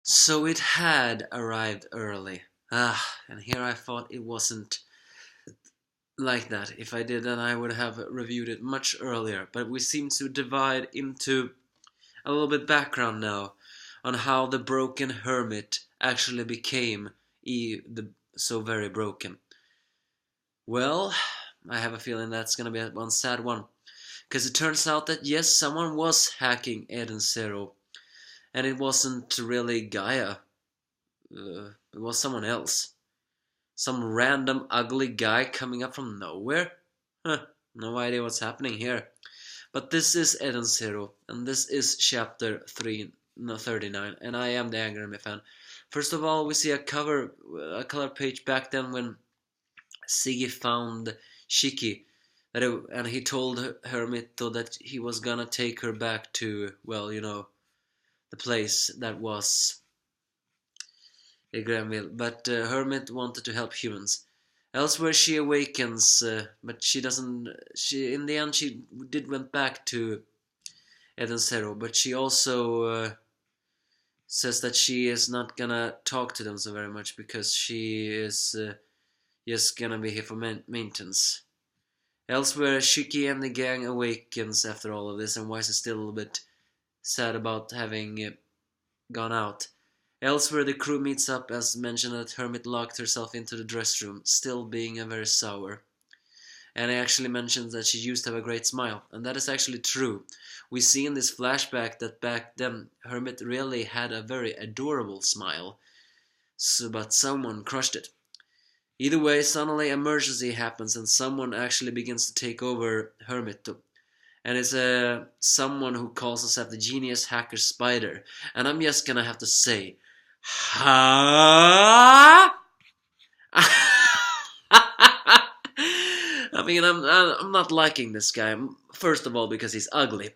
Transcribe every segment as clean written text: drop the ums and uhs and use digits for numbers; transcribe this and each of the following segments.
So it had arrived early. And here I thought it wasn't like that. If I did, then I would have reviewed it much earlier. But we seem to divide into a little bit background now on how the broken hermit actually became so very broken. Well, I have a feeling that's gonna be one sad one. Because it turns out that yes, someone was hacking Eden Zero. And it wasn't really Gaia. It was someone else. Some random ugly guy coming up from nowhere? Huh, no idea what's happening here. But this is Eden Zero, and this is chapter 3, no, 39, and I am the Angry fan. First of all, we see a color page back then when Siggy found Shiki, and he told Hermit that he was gonna take her back to, well, the place that was Granville, but Hermit wanted to help humans. Elsewhere, she awakens, but she doesn't. She in the end she did went back to Eden Zero, but she also says that she is not gonna talk to them so very much because she is just gonna be here for maintenance. Elsewhere, Shiki and the gang awakens after all of this, and Wise is still a little bit sad about having gone out. Elsewhere, the crew meets up as mentioned that Hermit locked herself into the dress room, still being a very sour. And he actually mentions that she used to have a great smile, and that is actually true. We see in this flashback that back then Hermit really had a very adorable smile, but someone crushed it. Either way, suddenly emergency happens and someone actually begins to take over Hermit. And it's someone who calls himself the genius hacker Spider. And I'm just gonna have to say, huh? I mean, I'm not liking this guy. First of all, because he's ugly.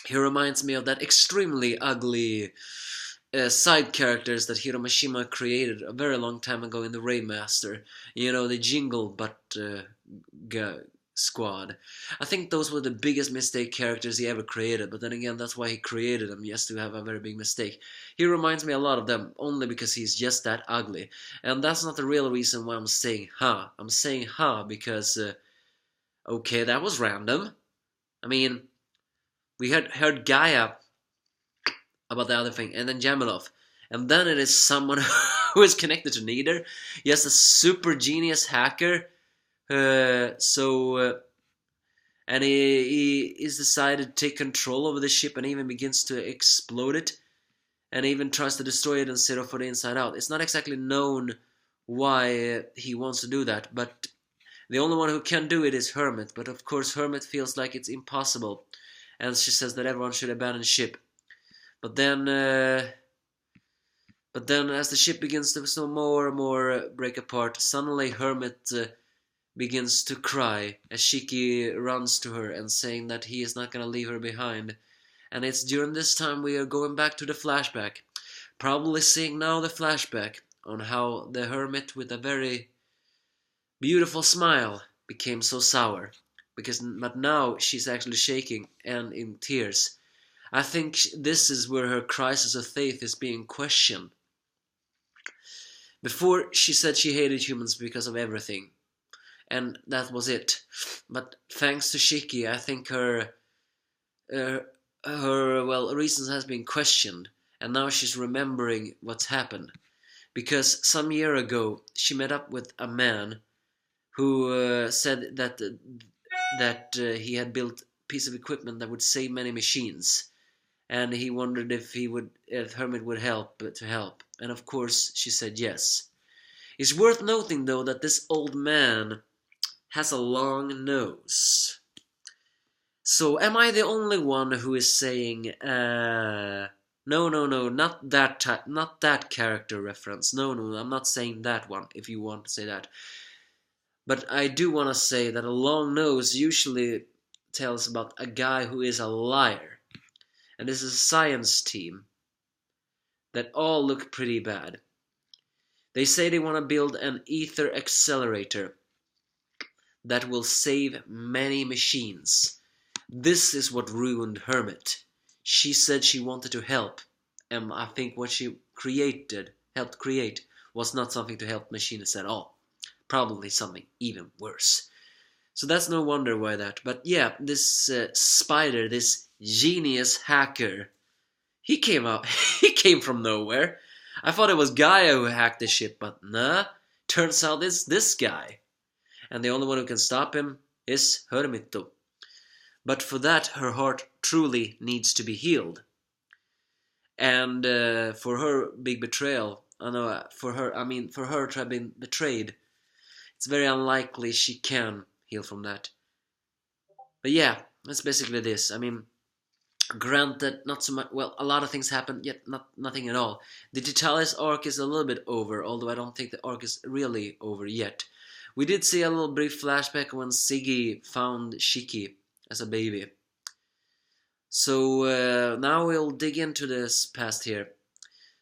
He reminds me of that extremely ugly side characters that Hiro Mashima created a very long time ago in the Raymaster. You know, the Jingle Butt Squad. I think those were the biggest mistake characters he ever created, but then again, that's why he created them, just to have a very big mistake. He reminds me a lot of them, only because he's just that ugly. And that's not the real reason why I'm saying huh. I'm saying huh because, okay, that was random. I mean, we had heard Gaia about the other thing, and then Jamilov. And then it is someone who is connected to neither. Yes, a super genius hacker. And he is decided to take control over the ship and even begins to explode it. And even tries to destroy it and set off for the inside out. It's not exactly known why he wants to do that, but the only one who can do it is Hermit. But of course, Hermit feels like it's impossible. And she says that everyone should abandon ship. But then, as the ship begins to so more and more break apart, suddenly Hermit begins to cry as Shiki runs to her and saying that he is not going to leave her behind. And it's during this time we are going back to the flashback, probably seeing now the flashback on how the Hermit with a very beautiful smile became so sour. But now she's actually shaking and in tears. I think this is where her crisis of faith is being questioned. Before, she said she hated humans because of everything, and that was it. But thanks to Shiki, I think uh, her reasons has been questioned, and now she's remembering what's happened. Because some year ago, she met up with a man who said that he had built a piece of equipment that would save many machines. And he wondered if Hermit would help to help. And of course, she said yes. It's worth noting, though, that this old man has a long nose. So, am I the only one who is saying, no, not that character reference. No, I'm not saying that one, if you want to say that. But I do want to say that a long nose usually tells about a guy who is a liar. And this is a science team that all look pretty bad. They say they want to build an ether accelerator that will save many machines. This is what ruined Hermit. She said she wanted to help, and I think what she helped create, was not something to help machinists at all. Probably something even worse. So that's no wonder why that. But yeah, this spider, this genius hacker, he came out. He came from nowhere. I thought it was Gaia who hacked the ship, but nah. Turns out it's this guy. And the only one who can stop him is Hermit. But for that, her heart truly needs to be healed. And for her big betrayal, for her to have been betrayed, it's very unlikely she can heal from that. But yeah, that's basically this. I mean, granted, not so much. Well, a lot of things happen, yet nothing at all. The Digitalis arc is a little bit over, although I don't think the arc is really over yet. We did see a little brief flashback when Siggy found Shiki as a baby. So now we'll dig into this past here.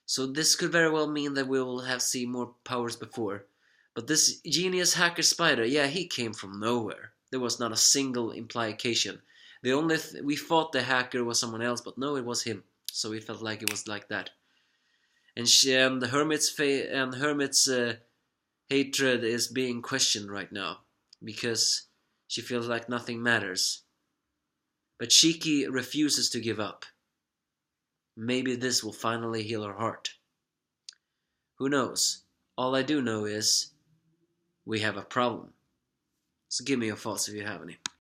So this could very well mean that we will have seen more powers before. But this genius hacker spider, yeah, he came from nowhere. There was not a single implication. The only we thought the hacker was someone else, but no, it was him. So it felt like it was like that. And the Hermit's hatred is being questioned right now because she feels like nothing matters. But Shiki refuses to give up. Maybe this will finally heal her heart. Who knows? All I do know is we have a problem. So give me your thoughts if you have any.